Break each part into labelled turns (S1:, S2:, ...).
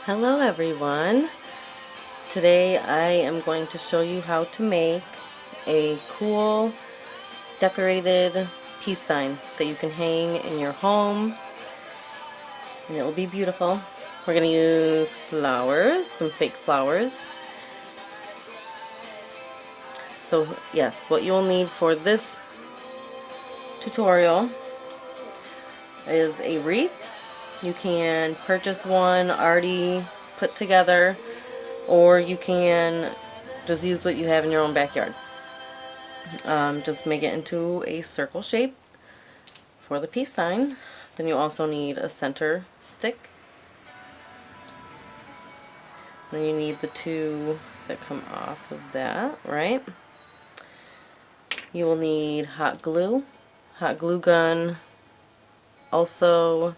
S1: Hello everyone. Today I am going to show you how to make a cool decorated peace sign that you can hang in your home and it will be beautiful. We're going to use flowers, some fake flowers. So yes, what you'll need for this tutorial is a wreath. You can purchase one already put together, or you can just use what you have in your own backyard. Just make it into a circle shape for the peace sign. Then you also need a center stick. Then you need the two that come off of that, right? You will need hot glue gun. Also,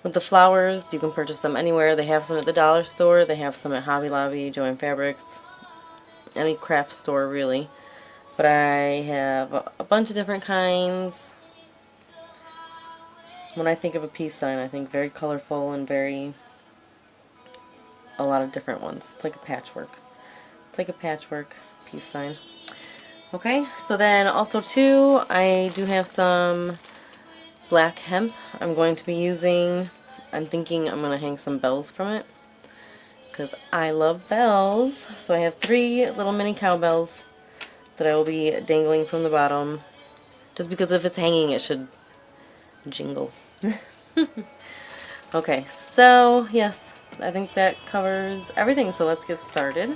S1: with the flowers, you can purchase them anywhere. They have some at the dollar store, they have some at Hobby Lobby, Joann Fabrics, any craft store really. But I have a bunch of different kinds. When I think of a peace sign, I think very colorful and a lot of different ones. It's like a patchwork. It's like a patchwork peace sign. Okay, so then also too, I do have some black hemp I'm going to be using. I'm thinking I'm going to hang some bells from it because I love bells. So I have 3 little mini cowbells that I will be dangling from the bottom. Just because if it's hanging, it should jingle. Okay, so yes, I think that covers everything, so let's get started.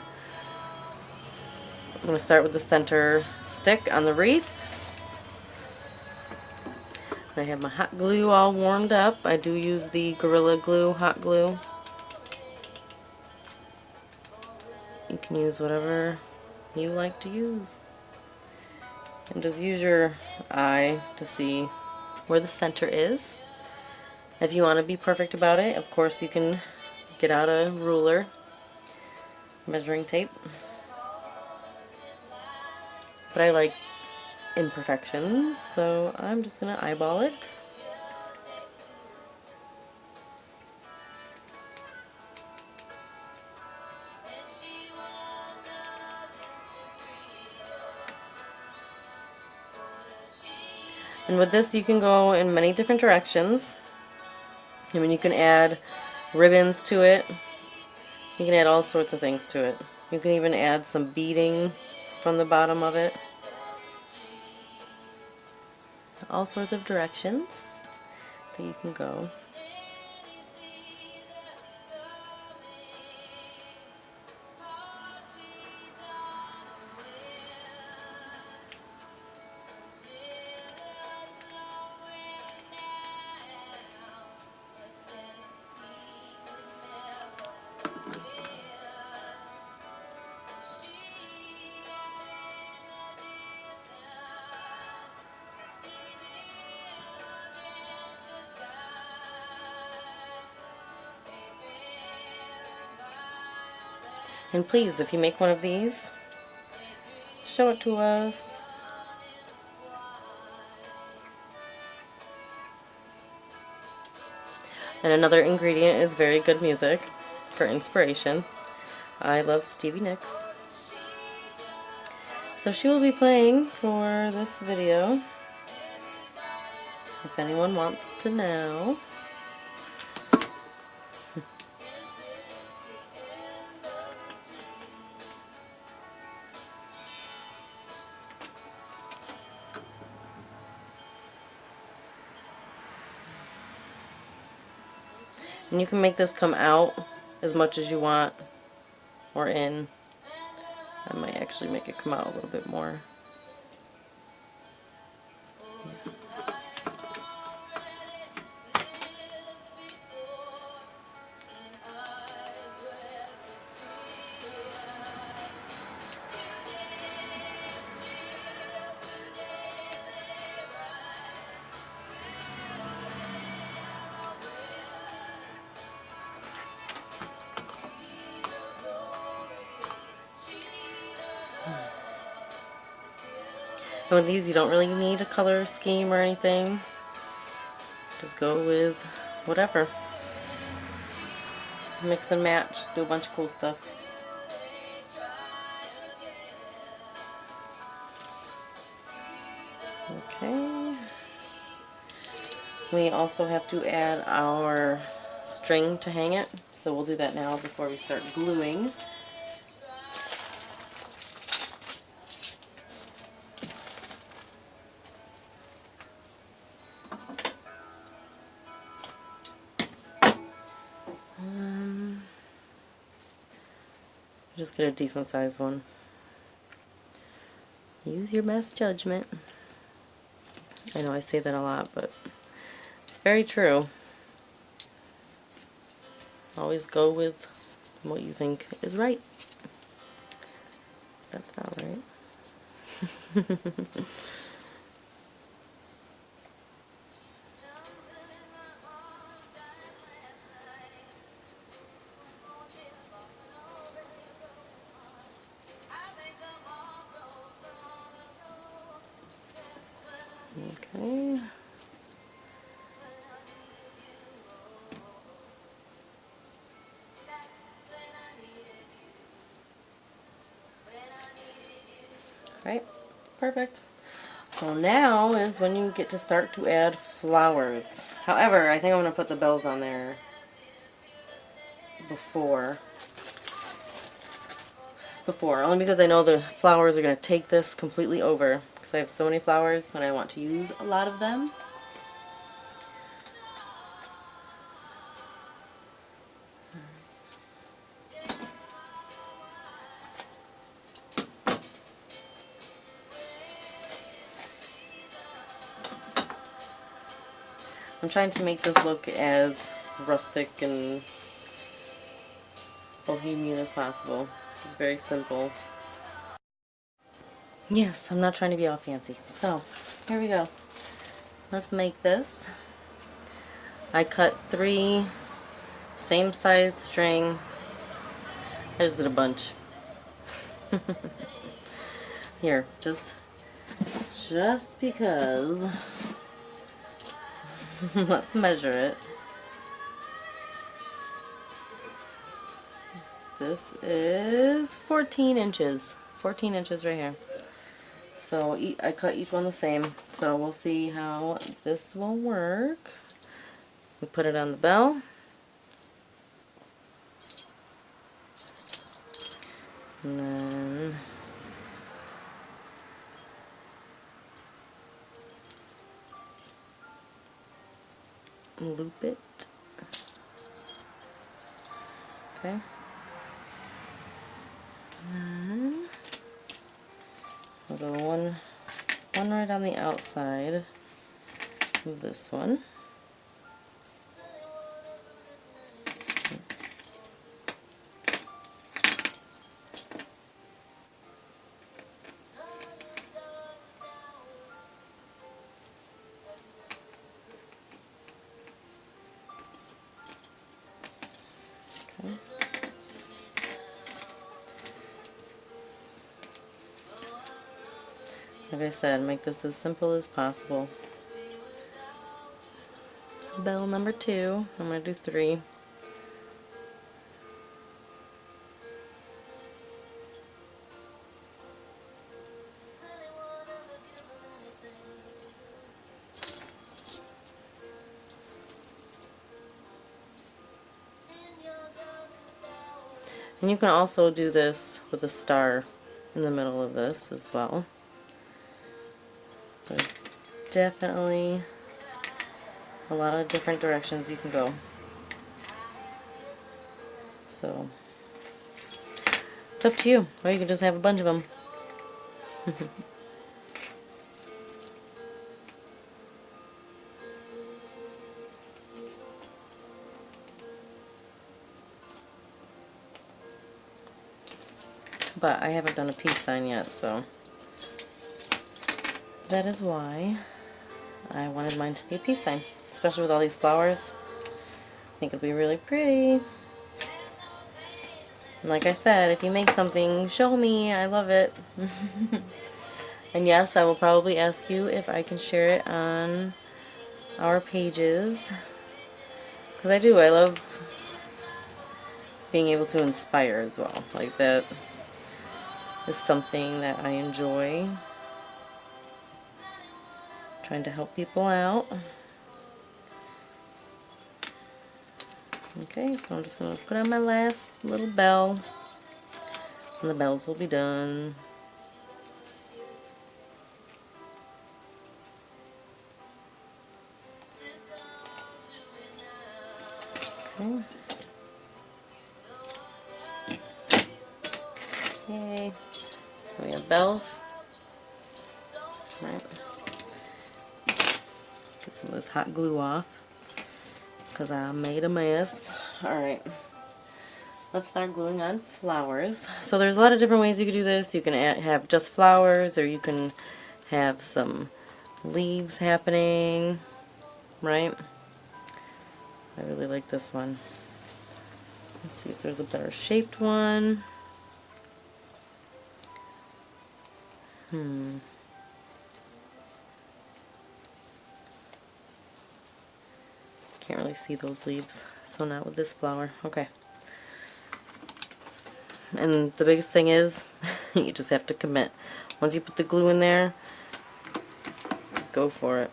S1: I'm going to start with the center stick on the wreath. I have my hot glue all warmed up. I do use the Gorilla Glue hot glue. You can use whatever you like to use. And just use your eye to see where the center is. If you want to be perfect about it, of course you can get out a ruler, measuring tape. But I like imperfections, so I'm just going to eyeball it. And with this you can go in many different directions. I mean, you can add ribbons to it. You can add all sorts of things to it. You can even add some beading from the bottom of it. All sorts of directions that you can go. And please, if you make one of these, show it to us. And another ingredient is very good music for inspiration. I love Stevie Nicks. So she will be playing for this video, if anyone wants to know. And you can make this come out as much as you want, or in. I might actually make it come out a little bit more. And with these, you don't really need a color scheme or anything. Just go with whatever. mix and match, do a bunch of cool stuff. Okay. We also have to add our string to hang it, so we'll do that now before we start gluing. Just get a decent sized one. Use your best judgment. I know I say that a lot, but it's very true. Always go with what you think is right. That's not right. Okay. Right, perfect. So now is when you get to start to add flowers. However, I think I'm going to put the bells on there before, only because I know the flowers are going to take this completely over, because I have so many flowers and I want to use a lot of them. I'm trying to make this look as rustic and bohemian as possible. It's very simple. Yes, I'm not trying to be all fancy. So, here we go. Let's make this. I cut 3 same size string. I just did a bunch. Here, just because. Let's measure it. This is 14 inches. 14 inches right here. So I cut each one the same. So we'll see how this will work. We put it on the bell. And then loop it. Okay. And I'll go one right on the outside of this one. Okay. Like I said, make this as simple as possible. Bell number 2. I'm going to do 3. And you can also do this with a star in the middle of this as well. There's definitely a lot of different directions you can go. So, it's up to you. Or you can just have a bunch of them. But I haven't done a peace sign yet, so that is why I wanted mine to be a peace sign. Especially with all these flowers. I think it'll be really pretty. And like I said, if you make something, show me. I love it. And yes, I will probably ask you if I can share it on our pages. Because I do. I love being able to inspire as well. Like, that is something that I enjoy. Trying to help people out. Okay, so I'm just going to put on my last little bell, and the bells will be done. Okay. Yay. So we have bells. Right. Get some of this hot glue off, because I made a mess. Alright. Let's start gluing on flowers. So there's a lot of different ways you could do this. You can have just flowers, or you can have some leaves happening, right? I really like this one. Let's see if there's a better shaped one. Can't really see those leaves, so not with this flower. Okay. And the biggest thing is, you just have to commit. Once you put the glue in there, just go for it.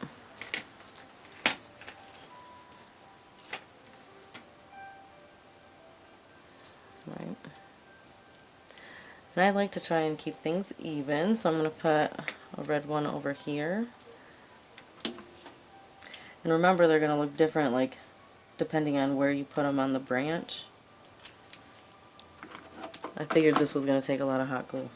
S1: Right. And I like to try and keep things even, so I'm going to put a red one over here. And remember, they're going to look different, like, depending on where you put them on the branch. I figured this was going to take a lot of hot glue.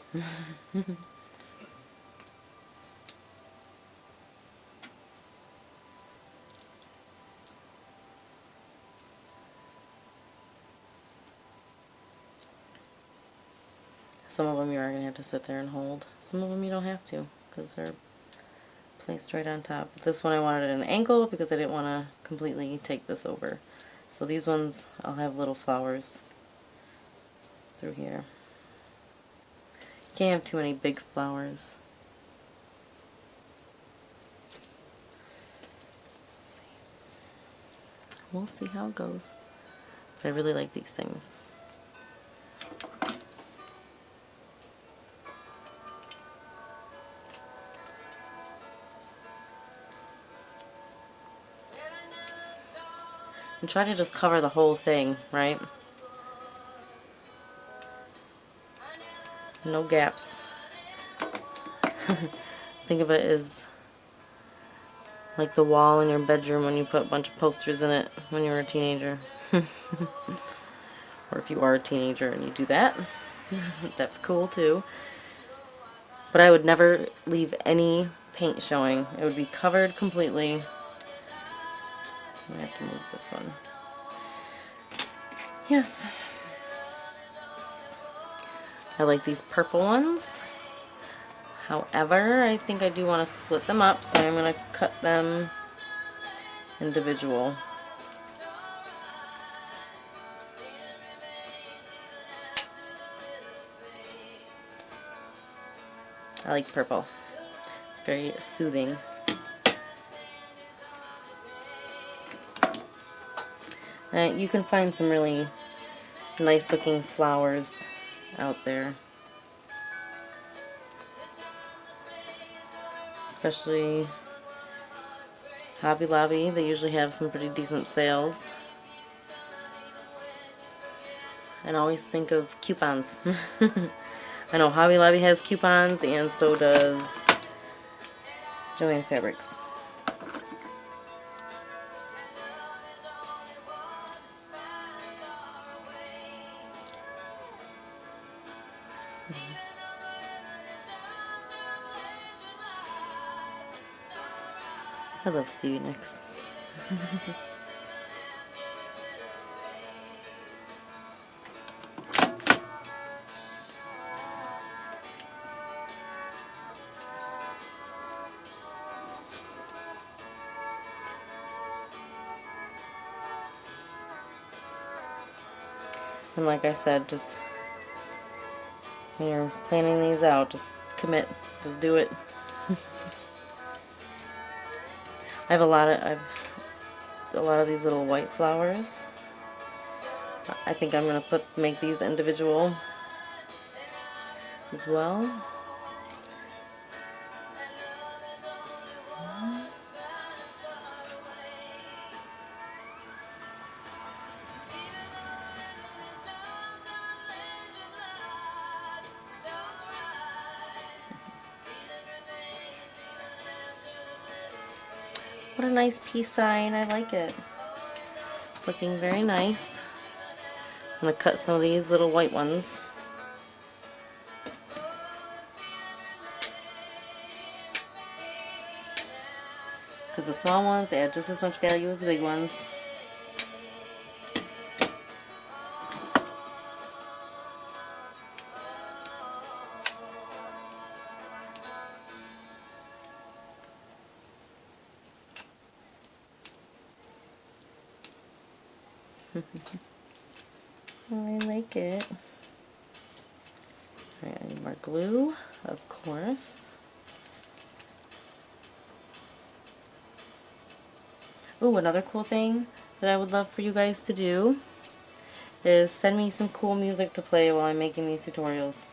S1: Some of them you are going to have to sit there and hold. Some of them you don't have to, because they're placed right on top. But this one I wanted at an angle because I didn't want to completely take this over. So these ones, I'll have little flowers through here. Can't have too many big flowers. We'll see how it goes. But I really like these things. And try to just cover the whole thing, right? No gaps. Think of it as like the wall in your bedroom when you put a bunch of posters in it when you were a teenager. Or if you are a teenager and you do that, that's cool too. But I would never leave any paint showing. It would be covered completely. I have to move this one. Yes. I like these purple ones. However, I think I do want to split them up, so I'm going to cut them individual. I like purple. It's very soothing. You can find some really nice looking flowers out there. Especially Hobby Lobby, they usually have some pretty decent sales. And always think of coupons. I know Hobby Lobby has coupons, and so does Joann Fabrics. I love Stevie Nicks. And like I said, just when you're planning these out, just commit, just do it. I have a lot of these little white flowers, I think I'm going to make these individual as well. What a nice peace sign. I like it. It's looking very nice. I'm going to cut some of these little white ones. Because the small ones add just as much value as the big ones. Oh, I like it. Alright, I need more glue, of course. Ooh, another cool thing that I would love for you guys to do is send me some cool music to play while I'm making these tutorials.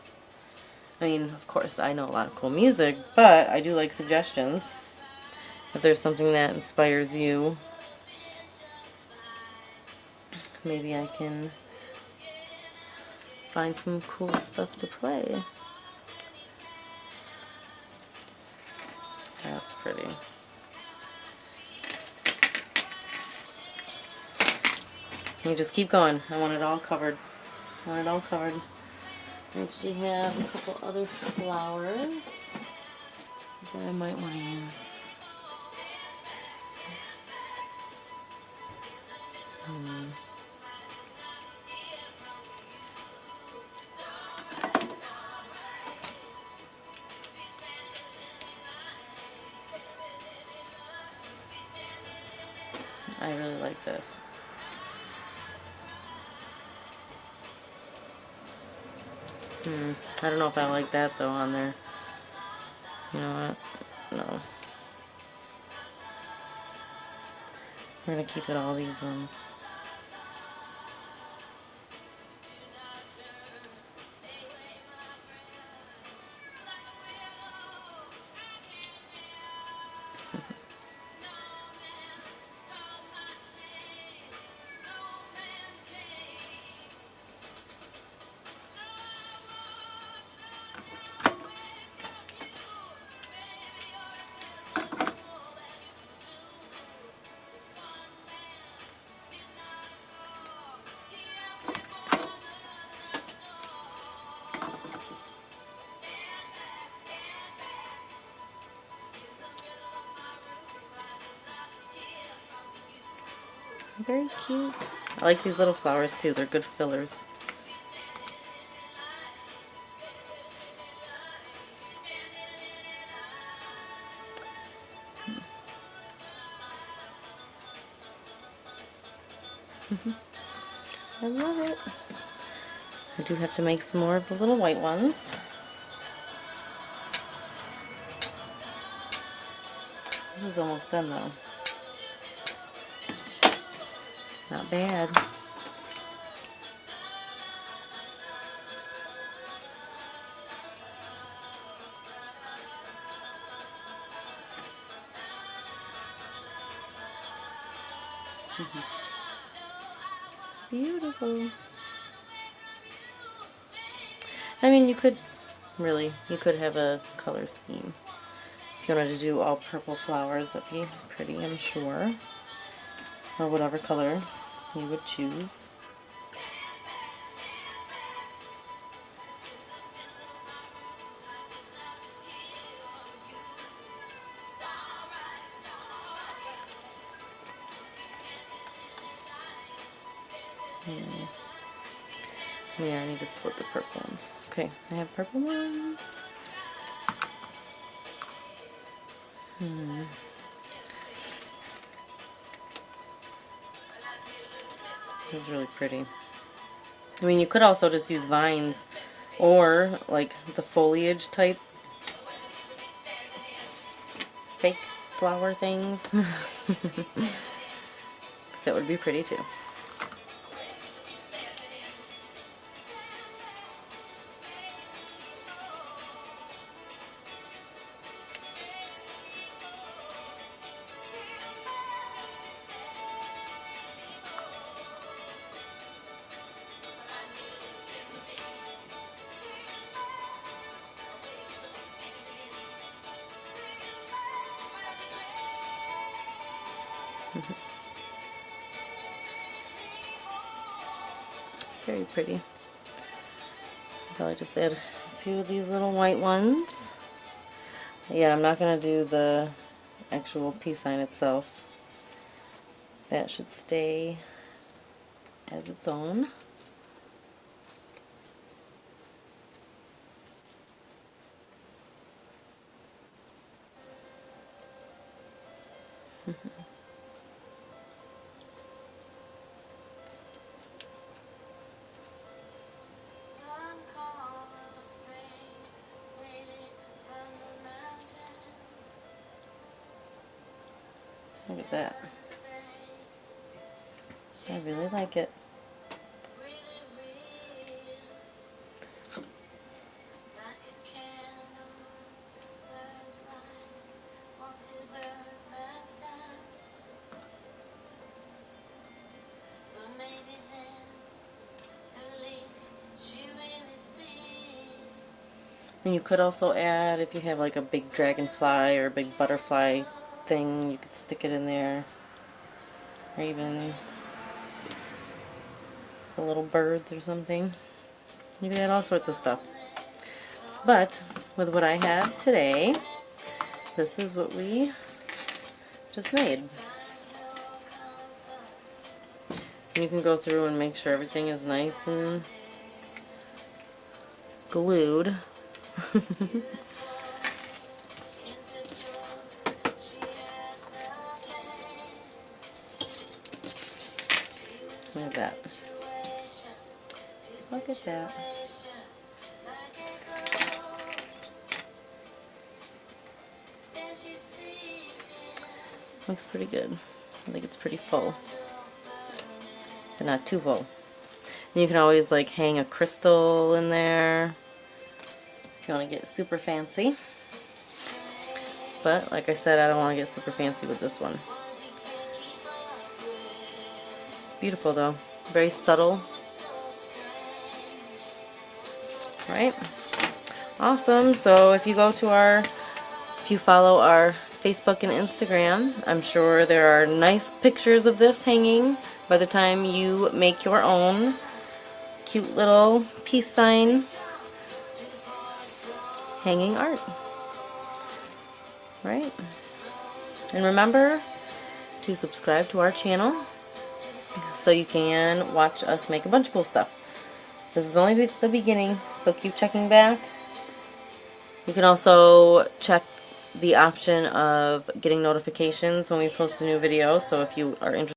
S1: I mean, of course, I know a lot of cool music, but I do like suggestions. If there's something that inspires you, maybe I can find some cool stuff to play. That's pretty. You just keep going. I want it all covered. I want it all covered. I actually have a couple other flowers that I might want to use. I really like this. I don't know if I like that though on there. You know what? No. We're going to keep it all these ones. Very cute. I like these little flowers too. They're good fillers. I love it. I do have to make some more of the little white ones. This is almost done though. Not bad. Beautiful. I mean, you could have a color scheme. If you wanted to do all purple flowers, that'd be pretty, I'm sure. Or whatever color you would choose. Yeah, I need to split the purple ones. Okay, I have purple ones. This is really pretty. I mean, you could also just use vines or like the foliage type fake flower things. That would be pretty too. Very pretty. I'll probably just add a few of these little white ones. Yeah, I'm not going to do the actual peace sign itself. That should stay as its own. Look at that. I really like it. And you could also add, if you have like a big dragonfly or a big butterfly thing, you could stick it in there. Or even the little birds or something. You can add all sorts of stuff. But with what I have today, this is what we just made. And you can go through and make sure everything is nice and glued. Look at that. Look at that. Looks pretty good. I think it's pretty full, but not too full. And you can always like hang a crystal in there if you want to get super fancy. But like I said, I don't want to get super fancy with this one. It's beautiful though. Very subtle. Right? Awesome. So if you follow our Facebook and Instagram, I'm sure there are nice pictures of this hanging by the time you make your own cute little peace sign hanging art. Right? And remember to subscribe to our channel so you can watch us make a bunch of cool stuff. This is only the beginning, so keep checking back. You can also check the option of getting notifications when we post a new video, so if you are interested